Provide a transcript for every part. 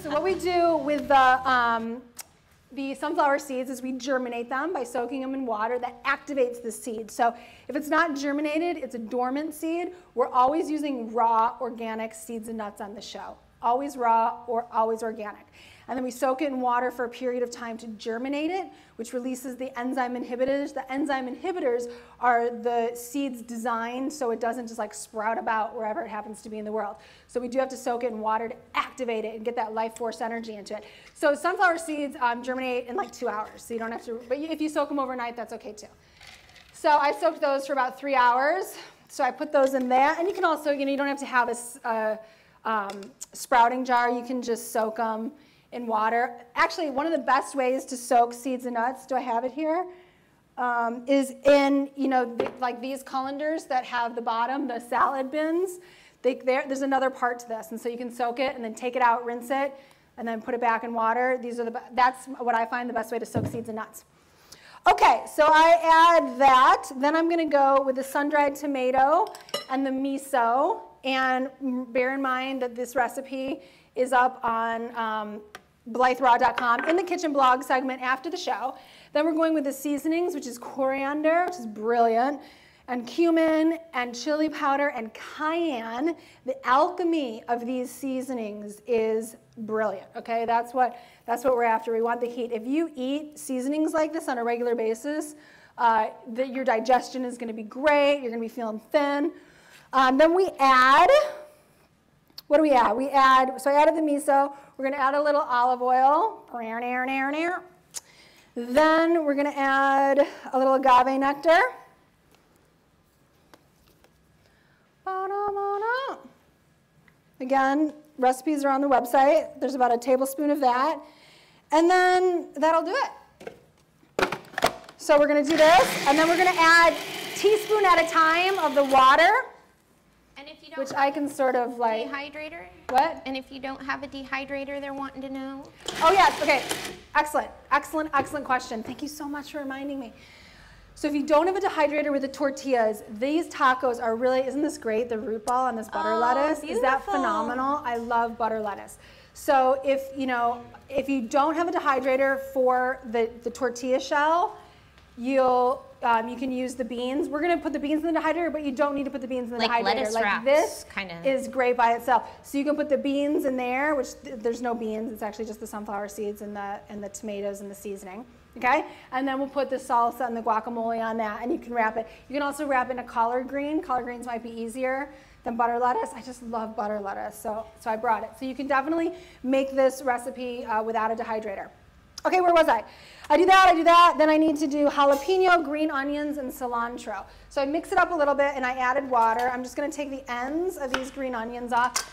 So what we do with the sunflower seeds is we germinate them by soaking them in water that activates the seed. So if it's not germinated, it's a dormant seed. We're always using raw organic seeds and nuts on the show. Always raw or always organic. And then we soak it in water for a period of time to germinate it, which releases the enzyme inhibitors. The enzyme inhibitors are the seeds designed so it doesn't just like sprout about wherever it happens to be in the world. So we do have to soak it in water to activate it and get that life force energy into it. So sunflower seeds germinate in like 2 hours. So you don't have to, but if you soak them overnight, that's okay too. So I soaked those for about 3 hours. So I put those in there. And you can also, you don't have to have a sprouting jar. You can just soak them in water. Actually, one of the best ways to soak seeds and nuts, do I have it here? Is in, like these colanders that have the bottom, the salad bins. There's another part to this. And so you can soak it and then take it out, rinse it, and then put it back in water. That's what I find the best way to soak seeds and nuts. Okay, so I add that. Then I'm going to go with the sun-dried tomato and the miso. And bear in mind that this recipe is up on BlytheRaw.com in the kitchen blog segment after the show. Then we're going with the seasonings, which is coriander, which is brilliant, and cumin and chili powder and cayenne. The alchemy of these seasonings is brilliant. Okay, that's what we're after. We want the heat. If you eat seasonings like this on a regular basis, your digestion is going to be great. You're going to be feeling thin. Then we add. What do we add? So I added the miso. We're going to add a little olive oil. Then we're going to add a little agave nectar. Again, recipes are on the website. There's about a tablespoon of that. And then that'll do it. So we're going to do this. And then we're going to add teaspoon at a time of the water. Which I can sort of like. Dehydrator? What? And if you don't have a dehydrator, they're wanting to know. Oh, yes. Okay. Excellent. Excellent, excellent question. Thank you so much for reminding me. So if you don't have a dehydrator with the tortillas, these tacos are really, isn't this great? The root ball and this butter lettuce. Beautiful. Is that phenomenal? I love butter lettuce. So if you don't have a dehydrator for the tortilla shell, you can use the beans. We're going to put the beans in the dehydrator, but you don't need to put the beans in the dehydrator. Lettuce wraps, this kinda. Is great by itself. So you can put the beans in there, which there's no beans. It's actually just the sunflower seeds and the tomatoes and the seasoning. Okay? And then we'll put the salsa and the guacamole on that, and you can wrap it. You can also wrap it in a collard green. Collard greens might be easier than butter lettuce. I just love butter lettuce, so I brought it. So you can definitely make this recipe without a dehydrator. Okay, where was I? I do that, then I need to do jalapeno, green onions, and cilantro. So I mix it up a little bit and I added water. I'm just gonna take the ends of these green onions off.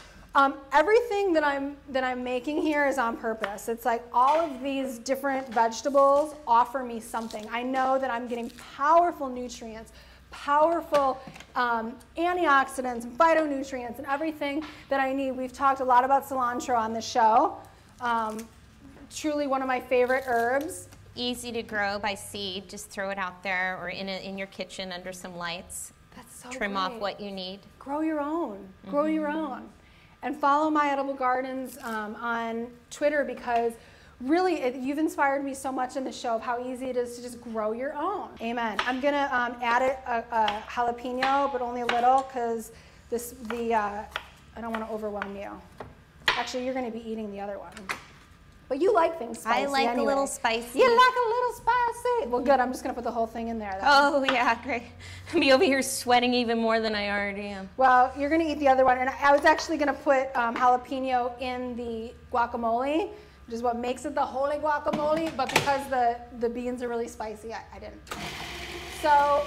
Everything that I'm making here is on purpose. It's like all of these different vegetables offer me something. I know that I'm getting powerful nutrients, powerful antioxidants and phytonutrients and everything that I need. We've talked a lot about cilantro on the show. Truly one of my favorite herbs. Easy to grow by seed. Just throw it out there or in your kitchen under some lights. That's so Trim great. off what you need. Grow your own. Grow your own. And follow My Edible Gardens on Twitter because really you've inspired me so much in the show of how easy it is to just grow your own. Amen. I'm going to add a jalapeno, but only a little because I don't want to overwhelm you. Actually, you're going to be eating the other one. But you like things spicy I like anyway. a little spicy. You like a little spicy. Well, good. I'm just going to put the whole thing in there. Then. Oh, yeah, great. I'll be over here sweating even more than I already am. Well, you're going to eat the other one. And I was actually going to put jalapeno in the guacamole, which is what makes it the holy guacamole. But because the beans are really spicy, I didn't. So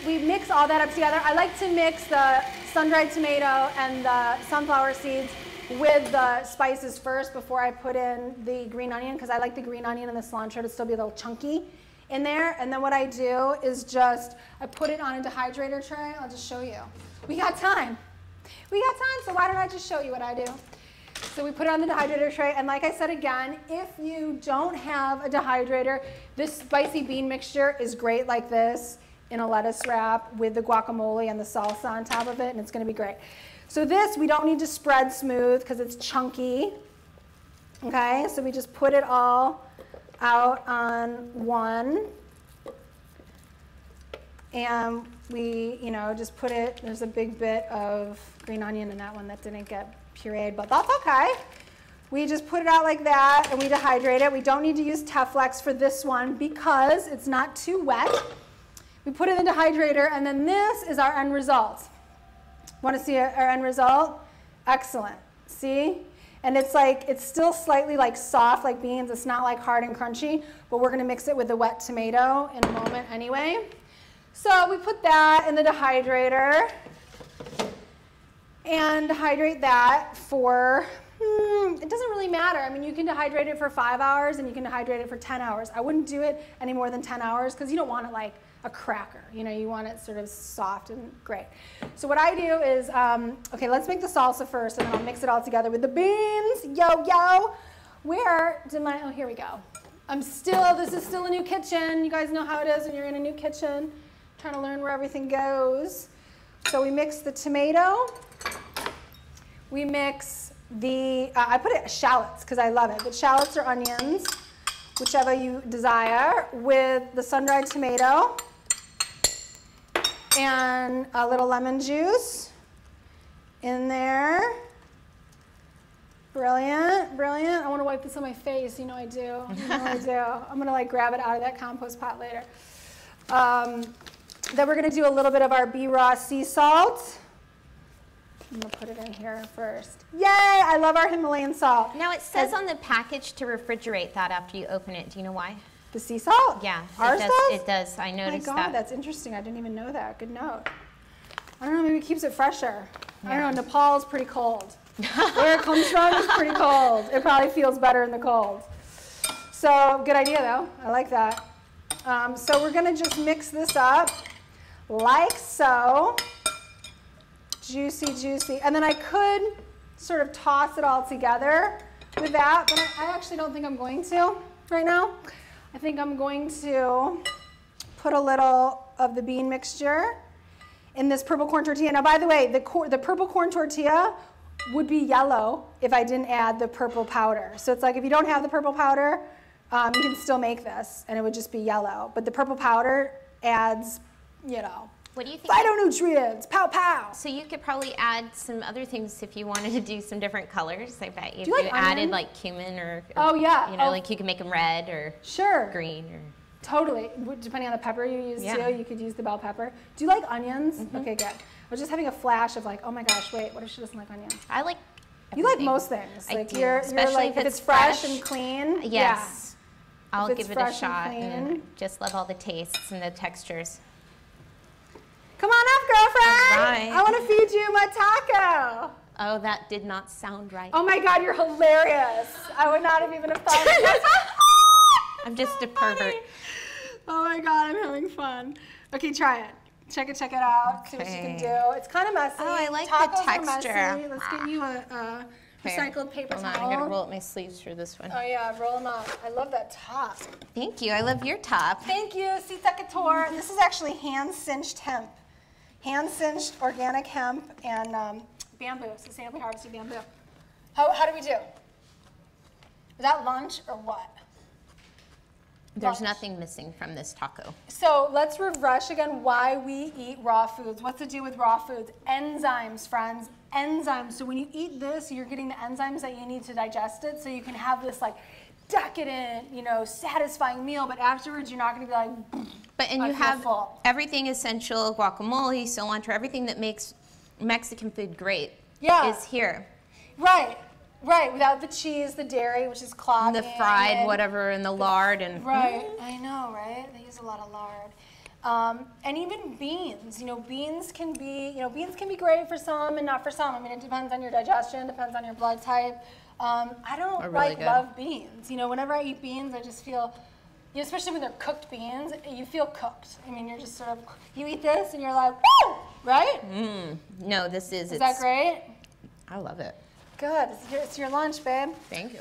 we mix all that up together. I like to mix the sun-dried tomato and the sunflower seeds with the spices first before I put in the green onion because I like the green onion and the cilantro to still be a little chunky in there. And then what I do is I put it on a dehydrator tray. I'll just show you. We got time. So why don't I just show you what I do? So we put it on the dehydrator tray. And like I said again, if you don't have a dehydrator, this spicy bean mixture is great like this in a lettuce wrap with the guacamole and the salsa on top of it, and it's going to be great. So this, we don't need to spread smooth because it's chunky. Okay, so we just put it all out on one. And we, just put it, there's a big bit of green onion in that one that didn't get pureed, but that's okay. We just put it out like that and we dehydrate it. We don't need to use Teflex for this one because it's not too wet. We put it in the dehydrator and then this is our end result. Want to see our end result? Excellent. See? And it's still slightly like soft like beans. It's not like hard and crunchy, but we're going to mix it with the wet tomato in a moment anyway. So we put that in the dehydrator and dehydrate that for, it doesn't really matter. I mean, you can dehydrate it for 5 hours and you can dehydrate it for 10 hours. I wouldn't do it any more than 10 hours because you don't want it like a cracker. You want it sort of soft and great. So what I do is, okay, let's make the salsa first and then I'll mix it all together with the beans. Yo. Where did oh, here we go. This is still a new kitchen. You guys know how it is when you're in a new kitchen. Trying to learn where everything goes. So we mix the tomato. We mix the, I put it shallots because I love it, but shallots or onions, whichever you desire, with the sun-dried tomato and a little lemon juice in there. Brilliant, brilliant. I want to wipe this on my face. I do. I do. I'm going to grab it out of that compost pot later. Then we're going to do a little bit of our B-raw sea salt. I'm going to put it in here first. Yay! I love our Himalayan salt. Now it says on the package to refrigerate that after you open it. Do you know why? The sea salt? Yeah. Ours does? It does. I noticed that. Oh my God, that's interesting. I didn't even know that. Good note. I don't know, maybe it keeps it fresher. Yeah. I don't know, Nepal's pretty cold. Where it comes from is pretty cold. It probably feels better in the cold. So, good idea though. I like that. So we're going to just mix this up like so. Juicy, juicy. And then I could sort of toss it all together with that, but I actually don't think I'm going to right now. I think I'm going to put a little of the bean mixture in this purple corn tortilla. Now, by the way, the purple corn tortilla would be yellow if I didn't add the purple powder. So it's like if you don't have the purple powder, you can still make this and it would just be yellow. But the purple powder adds, what do you think? Phytonutrients, pow pow. So you could probably add some other things if you wanted to do some different colors. I bet if you like added like cumin or oh yeah, like you could make them red or green or totally. Depending on the pepper you use too, you could use the bell pepper. Do you like onions? Mm-hmm. Okay, good. I was just having a flash of like, oh my gosh, wait, what if she doesn't like onions? I like. Everything. You like most things. Like you're like if it's fresh and clean. Yes. Yeah. I'll give it a shot and just love all the tastes and the textures. Come on up, girlfriend. Right. I want to feed you my taco. Oh, that did not sound right. Oh my God, you're hilarious. I would not have even have thought of that. I'm just a pervert. Oh my God, I'm having fun. Okay, try it. Check it out. Okay. See what you can do. It's kind of messy. Oh, I like Tacos the texture. Are messy. Let's get you a recycled paper towel. I'm going to roll up my sleeves for this one. Oh yeah, roll them up. I love that top. Thank you. I love your top. Thank you, Sita Couture. This is actually hand-cinched hemp. Hand-cinched organic hemp and bamboo, sustainably harvested bamboo. How do we do? Is that lunch or what? There's nothing missing from this taco. So let's refresh again why we eat raw foods. What's to do with raw foods? Enzymes, friends, enzymes. So when you eat this, you're getting the enzymes that you need to digest it so you can have this like decadent, satisfying meal, but afterwards you're not going to be like, and you have everything essential, guacamole, cilantro, everything that makes Mexican food great is here. Right, without the cheese, the dairy, which is clogging. The fried whatever, and the lard. Right, I know, right? They use a lot of lard. And even beans, beans can be great for some and not for some. I mean, it depends on your digestion, depends on your blood type. I don't love beans. Whenever I eat beans, I just feel, especially when they're cooked beans, you feel cooked. I mean, you're just sort of, you eat this and you're like, woo, right? No, this is. Is that great? I love it. Good. It's your lunch, babe. Thank you.